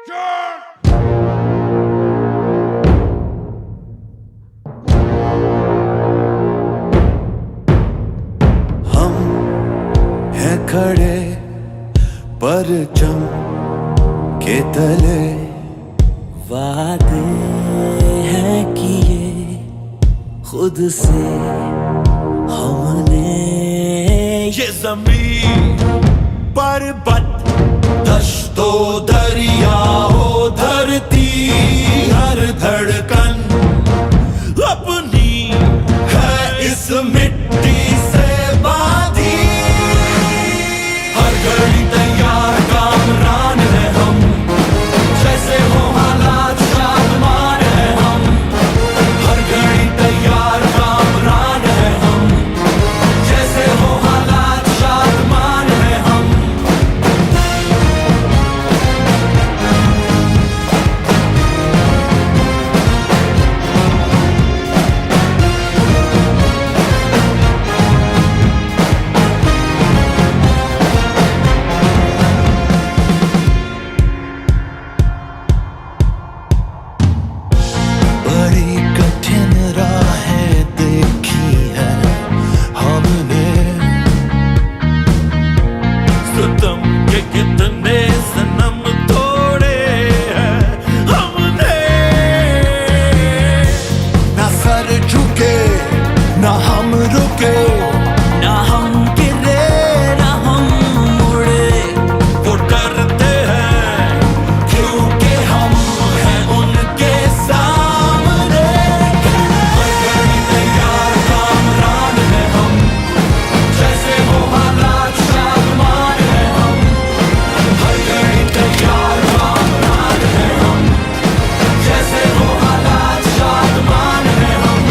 ہم ہیں کھڑے پرچم کے تلے، وعدے ہیں کیے خود سے ہم نے، یہ زمین پربت دشت و دریا ہو، دھرتی ہر دھڑکن اپنی ہے اس مٹی سے باندھی، ہر گھڑی تیار کامران ہے ہم، جیسے ہو حالات شادمان ہے ہم، ہر گھڑی تیار کامران ہے ہم، جیسے ہو حالات شادمان ہے ہم۔ بڑی کٹھن راہیں دیکھی ہے ہم نے، ستم کے کتنے صنم توڑے ہیں ہم نے، نہ سر جھکے نہ ہم رکے، نہ ہم گرے نہ ہم مڑے، وہ ڈرتے ہیں کیونکہ ہم ہیں ان کے سامنے، ہر گھڑی تیار کامران ہے ہم، جیسے ہو حالات شادمان ہے ہم، ہر گھڑی تیار کامران ہے ہم، جیسے ہو حالات شادمان ہے ہم۔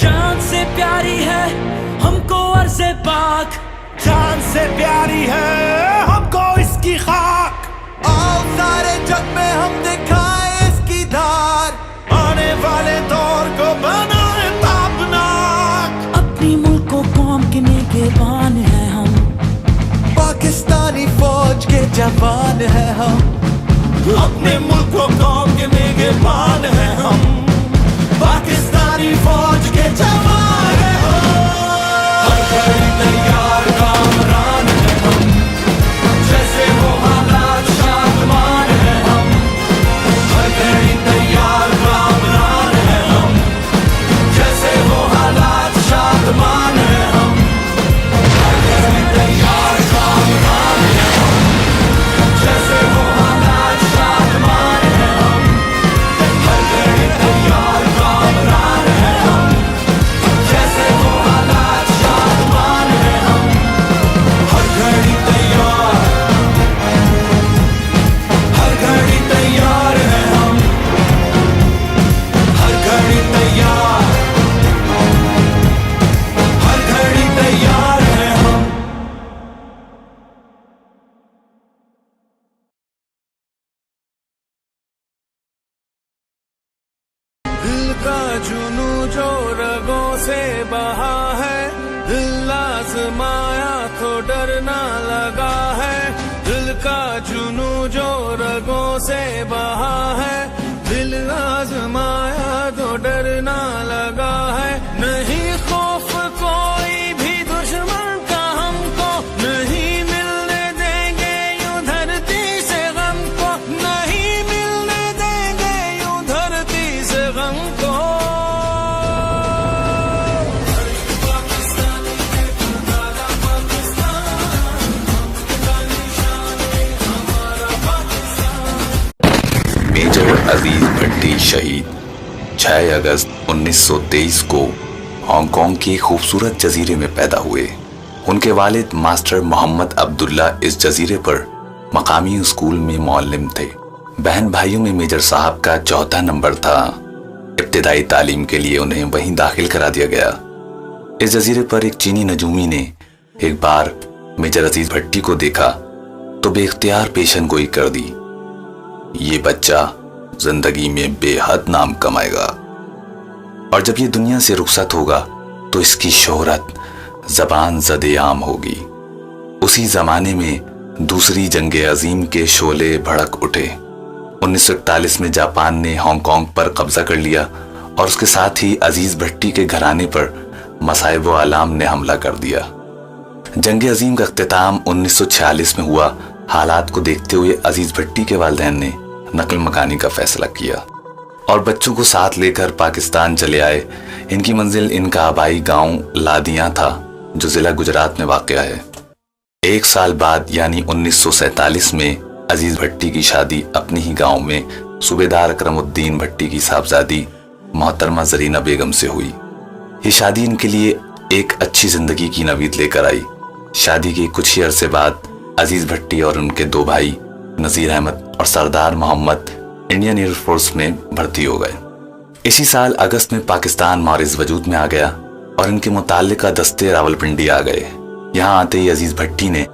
جان سے پیاری ہے ہم کو عرض پاک، جان سے پیاری ہے ہم کو اس کی خاک، آؤ سارے جگ میں ہم دکھائیں اس کی دھار، آنے والے دور کو بنائیں تابناک، اپنی ملک و قوم کے نگہبان ہیں ہم، پاکستانی فوج کے جوان ہیں ہم، اپنے ملک و قوم کے نگہبان ہیں ہم، پاکستانی فوج کے جوان ہیں ہم، ہر گھڑی تیار کامران ہیں ہم، جیسے ہو حالات شادمان ہیں ہم، ہر گھڑی تیار کامران ہیں ہم، جیسے ہو حالات شادمان ہیں ہم، ہر گھڑی تیار کامران ہیں ہم، جیسے ہو حالات شادمان ہیں ہم، ہر گھڑی تیار کامران ہیں ہم، جیسے ہو حالات شادمان ہیں ہم، ہر گھڑی تیار، ہر گھڑی تیار ہیں ہم، ہر گھڑی تیار، ہر گھڑی تیار ہیں ہم۔ دل کا جنوں جو رگوں سے بہا ہے، دل آزمایا تو ڈرنا لگا ہے، دل کا جنوں جو رگوں سے بہا ہے، دل آزمایا تو ڈرنا لگا ہے، نہیں خوف کوئی بھی دشمن کا ہم کو، نہیں ملنے دیں گے یوں دھرتی سے غم کو، نہیں ملنے دیں گے یوں دھرتی سے غم کو۔ میجر عزیز بھٹی شہید 6 اگست 1923 کو ہانگ کانگ کے خوبصورت جزیرے میں پیدا ہوئے۔ ان کے والد ماسٹر محمد عبداللہ اس جزیرے پر مقامی اسکول میں معلم تھے۔ بہن بھائیوں میں میجر صاحب کا چوتھا نمبر تھا۔ ابتدائی تعلیم کے لیے انہیں وہیں داخل کرا دیا گیا۔ اس جزیرے پر ایک چینی نجومی نے ایک بار میجر عزیز بھٹی کو دیکھا تو بے اختیار پیشن گوئی کر دی، یہ بچہ زندگی میں بے حد نام کمائے گا، اور جب یہ دنیا سے رخصت ہوگا تو اس کی شہرت زبان زدِ عام ہوگی۔ اسی زمانے میں دوسری جنگ عظیم کے شعلے بھڑک اٹھے۔ 1941 میں جاپان نے ہانگ کانگ پر قبضہ کر لیا اور اس کے ساتھ ہی عزیز بھٹی کے گھرانے پر مصائب و آلام نے حملہ کر دیا۔ جنگ عظیم کا اختتام 1946 میں ہوا۔ حالات کو دیکھتے ہوئے عزیز بھٹی کے والدین نے نقل مکانی کا فیصلہ کیا اور بچوں کو ساتھ لے کر پاکستان چلے آئے۔ ان کی منزل ان کا آبائی گاؤں لادیاں تھا جو ضلع گجرات میں واقع ہے۔ ایک سال بعد یعنی 1947 میں عزیز بھٹی کی شادی اپنے ہی گاؤں میں صوبیدار اکرم الدین بھٹی کی صاحبزادی محترمہ زرینہ بیگم سے ہوئی۔ یہ شادی ان کے لیے ایک اچھی زندگی کی نوید لے کر آئی۔ شادی کے کچھ ہی عرصے بعد عزیز بھٹی اور ان کے 2 بھائی نذیر احمد اور سردار محمد انڈین ایئر فورس میں بھرتی ہو گئے۔ اسی سال اگست میں پاکستان معرض وجود میں آ گیا اور ان کے متعلقہ دستے راولپنڈی آ گئے۔ یہاں آتے ہی عزیز بھٹی نے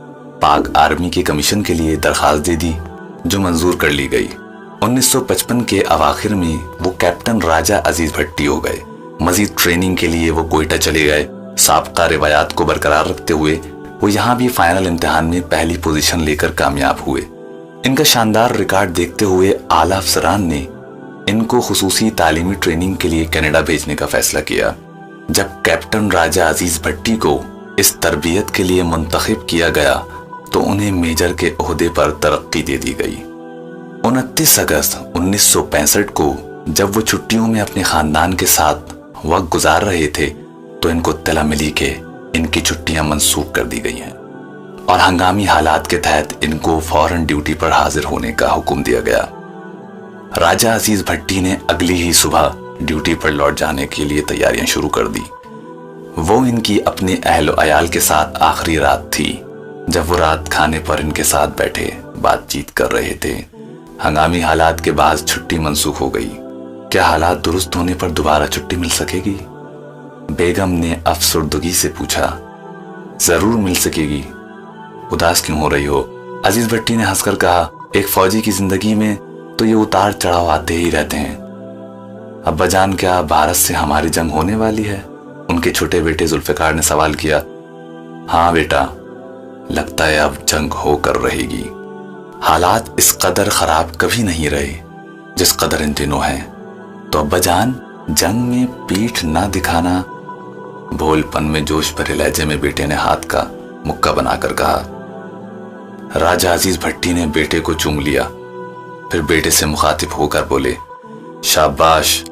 پاک آرمی کے کمیشن کے لیے درخواست دے دی جو منظور کر لی گئی۔ 1955 کے اواخر میں وہ کیپٹن راجہ عزیز بھٹی ہو گئے۔ مزید ٹریننگ کے لیے وہ کوئٹہ چلے گئے۔ سابقہ روایات کو برقرار رکھتے ہوئے وہ یہاں بھی فائنل امتحان میں پہلی پوزیشن لے کر کامیاب ہوئے۔ ان کا شاندار ریکارڈ دیکھتے ہوئے اعلیٰ افسران نے ان کو خصوصی تعلیمی ٹریننگ کے لیے کینیڈا بھیجنے کا فیصلہ کیا۔ جب کیپٹن راجہ عزیز بھٹی کو اس تربیت کے لیے منتخب کیا گیا تو انہیں میجر کے عہدے پر ترقی دے دی گئی۔ 29 اگست 1965 کو جب وہ چھٹیوں میں اپنے خاندان کے ساتھ وقت گزار رہے تھے تو ان کو اطلاع ملی کہ ان کی چھٹیاں منسوخ کر دی گئی ہیں اور ہنگامی حالات کے تحت ان کو فوراً ڈیوٹی پر حاضر ہونے کا حکم دیا گیا۔ راجہ عزیز بھٹی نے اگلی ہی صبح ڈیوٹی پر لوٹ جانے کے لیے تیاریاں شروع کر دی۔ وہ ان کی اپنے اہل و عیال کے ساتھ آخری رات تھی جب وہ رات کھانے پر ان کے ساتھ بیٹھے بات چیت کر رہے تھے۔ ہنگامی حالات کے بعد چھٹی منسوخ ہو گئی۔ کیا حالات درست ہونے پر دوبارہ چھٹی مل سکے گی؟ بیگم نے افسردگی سے پوچھا۔ ضرور مل سکے گی، اداس کیوں ہو رہی ہو؟ عزیز بھٹی نے ہنس کر کہا، ایک فوجی کی زندگی میں تو یہ اتار چڑھاؤ آتے ہی رہتے ہیں۔ ابا جان، کیا بھارت سے ہماری جنگ ہونے والی ہے؟ ان کے چھوٹے بیٹے ذوالفقار نے سوال کیا۔ ہاں بیٹا، لگتا ہے اب جنگ ہو کر رہے گی۔ حالات اس قدر خراب کبھی نہیں رہے جس قدر ان دنوں ہیں، تو ابا جان جنگ میں پیٹھ نہ دکھانا۔ بھول پن میں جوش بھرے لہجے میں بیٹے نے ہاتھ کا مکہ بنا کر کہا۔ راجہ عزیز بھٹی نے بیٹے کو چوم لیا، پھر بیٹے سے مخاطب ہو کر بولے، شاباش،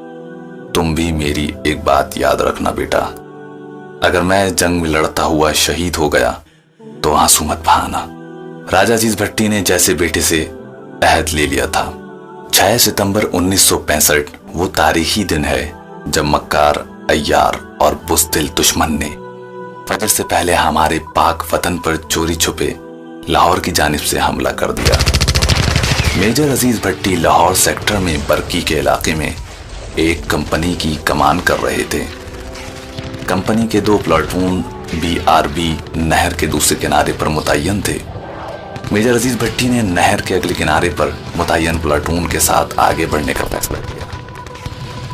تم بھی میری ایک بات یاد رکھنا بیٹا، اگر میں جنگ میں لڑتا ہوا شہید ہو گیا تو آنسو مت بہانا۔ راجہ عزیز بھٹی نے جیسے بیٹے سے عہد لے لیا تھا۔ 6 ستمبر 1965 وہ تاریخی دن ہے جب مکار، عیار اور بزدل دشمن نے فجر سے پہلے ہمارے پاک وطن پر چوری چھپے لاہور کی جانب سے حملہ کر دیا۔ میجر عزیز بھٹی لاہور سیکٹر میں برکی کے علاقے میں ایک کمپنی کی کمان کر رہے تھے۔ کمپنی کے 2 پلاٹون BRB نہر کے دوسرے کنارے پر متعین تھے۔ میجر عزیز بھٹی نے نہر کے اگلے کنارے پر متعین پلاٹون کے ساتھ آگے بڑھنے کا فیصلہ کیا۔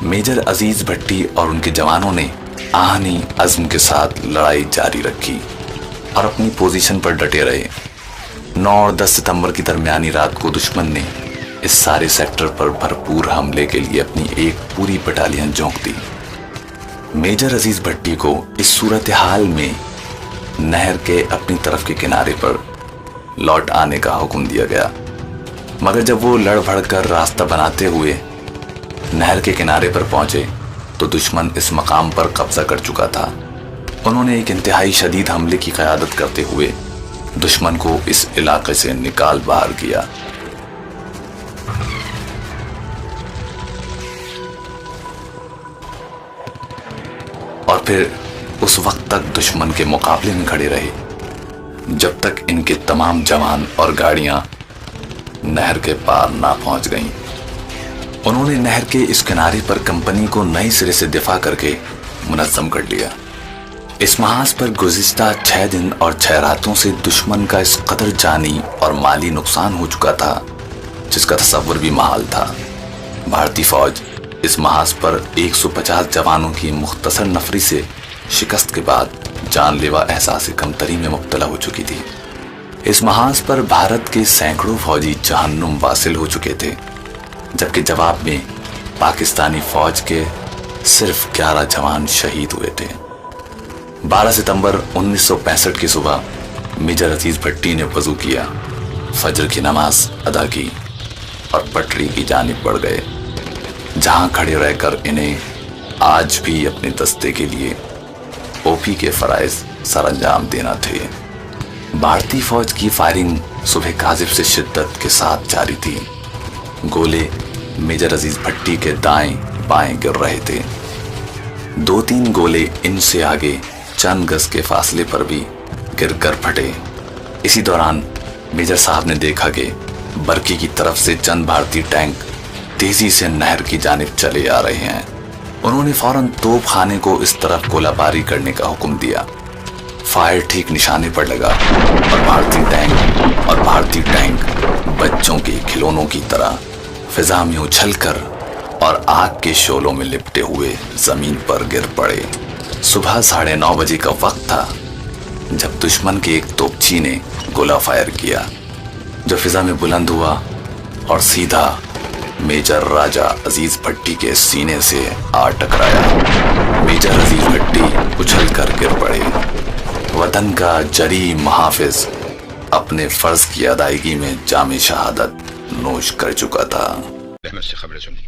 میجر عزیز بھٹی اور ان کے جوانوں نے آہنی عزم کے ساتھ لڑائی جاری رکھی اور اپنی پوزیشن پر ڈٹے رہے۔ 9 اور 10 ستمبر کی درمیانی رات کو دشمن نے اس سارے سیکٹر پر بھرپور حملے کے لیے اپنی ایک پوری بٹالین جھونک دی۔ میجر عزیز بھٹی کو اس صورتحال میں نہر کے اپنی طرف کے کنارے پر لوٹ آنے کا حکم دیا گیا، مگر جب وہ لڑ بھڑ کر راستہ بناتے ہوئے نہر کے کنارے پر پہنچے تو دشمن اس مقام پر قبضہ کر چکا تھا۔ انہوں نے ایک انتہائی شدید حملے کی قیادت کرتے ہوئے دشمن کو اس علاقے سے نکال باہر کیا۔ اور پھر اس وقت تک دشمن کے مقابلے میں کھڑے رہے جب تک ان کے تمام جوان اور گاڑیاں نہر کے پار نہ پہنچ گئیں۔ انہوں نے نہر کے اس کنارے پر کمپنی کو نئے سرے سے دفاع کر کے منظم کر لیا۔ اس محاذ پر گزشتہ 6 دن اور 6 راتوں سے دشمن کا اس قدر جانی اور مالی نقصان ہو چکا تھا جس کا تصور بھی محال تھا۔ بھارتی فوج اس محاذ پر 150 جوانوں کی مختصر نفری سے شکست کے بعد جان لیوا احساس کمتری میں مبتلا ہو چکی تھی۔ اس محاذ پر بھارت کے سینکڑوں فوجی جہنم واصل ہو چکے تھے، جبکہ جواب میں پاکستانی فوج کے صرف 11 جوان شہید ہوئے تھے۔ 12 ستمبر 1965 کی صبح میجر عزیز بھٹی نے وضو کیا، فجر کی نماز ادا کی اور پٹری کی جانب بڑھ گئے، جہاں کھڑے رہ کر انہیں آج بھی اپنے دستے کے لیے او پی کے فرائض سر انجام دینا تھے۔ بھارتی فوج کی فائرنگ صبح کاذب سے شدت کے ساتھ جاری تھی۔ گولے میجر عزیز بھٹی کے دائیں بائیں گر رہے تھے۔ 2-3 گولے ان سے آگے چند گز کے فاصلے پر بھی گر کر پھٹے۔ اسی دوران میجر صاحب نے دیکھا کہ برکی کی طرف سے چند بھارتی ٹینک تیزی سے نہر کی جانب چلے آ رہے ہیں۔ انہوں نے فوراً توپ خانے کو اس طرف گولہ باری کرنے کا حکم دیا۔ فائر ٹھیک نشانے پر لگا اور بھارتی ٹینک بچوں کے کھلونوں کی طرح فضا میں اچھل کر اور آگ کے شعلوں میں لپٹے ہوئے زمین پر گر پڑے۔ صبح 9:30 بجے کا وقت تھا جب دشمن کے ایک توپچی نے گولہ فائر کیا جو فضا میں بلند ہوا اور سیدھا میجر راجہ عزیز بھٹی کے سینے سے آ ٹکرایا۔ میجر عزیز بھٹی اچھل کر گر پڑے۔ وطن کا جری محافظ اپنے فرض کی ادائیگی میں جام شہادت نوش کر چکا تھا۔ سے خبریں سنی۔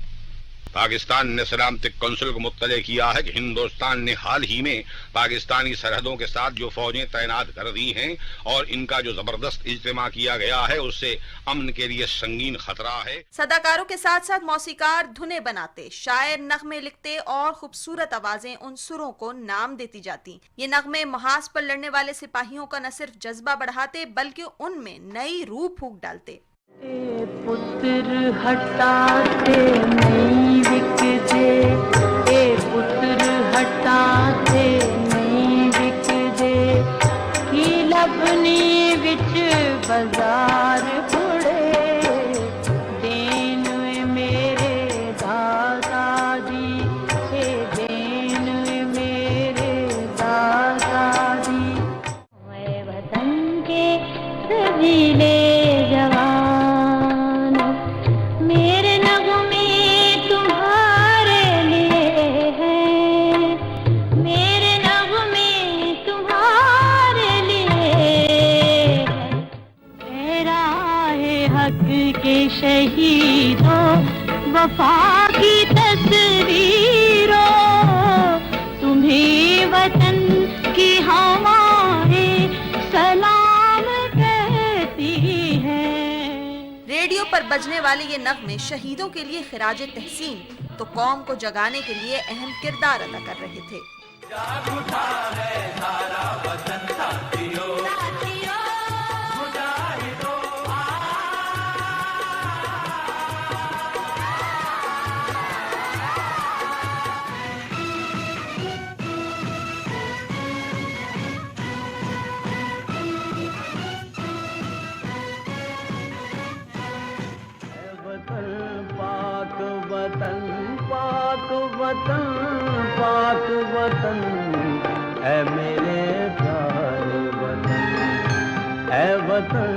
پاکستان نے سلامتی کونسل کو مطلع کیا ہے کہ ہندوستان نے حال ہی میں پاکستانی سرحدوں کے ساتھ جو فوجیں تعینات کر دی ہیں اور ان کا جو زبردست اجتماع کیا گیا ہے اس سے امن کے لیے سنگین خطرہ ہے۔ صداکاروں کے ساتھ ساتھ موسیقار دھنیں بناتے، شاعر نغمے لکھتے اور خوبصورت آوازیں ان سروں کو نام دیتی جاتی۔ یہ نغمے محاذ پر لڑنے والے سپاہیوں کا نہ صرف جذبہ بڑھاتے بلکہ ان میں نئی روح پھونک ڈالتے۔ اے پتر ہٹاتے نہیں وک جے، اے پتر ہٹاتے نہیں وک جے، کی لبنی وچ بازار کھڑے، دین میرے دادا دی، اے دین میرے دادا دی، اے وطن کے سجیلے شہیدوں وفا کی تصویروں، تمہیں وطن کی ہوائیں سلام کہتی ہیں۔ ریڈیو پر بجنے والے یہ نغمے شہیدوں کے لیے خراج تحسین تو قوم کو جگانے کے لیے اہم کردار ادا کر رہے تھے۔ جاگ اٹھا ہے سارا وطن ساتھیوں، پاک وطن اے میرے پیارے وطن، اے وطن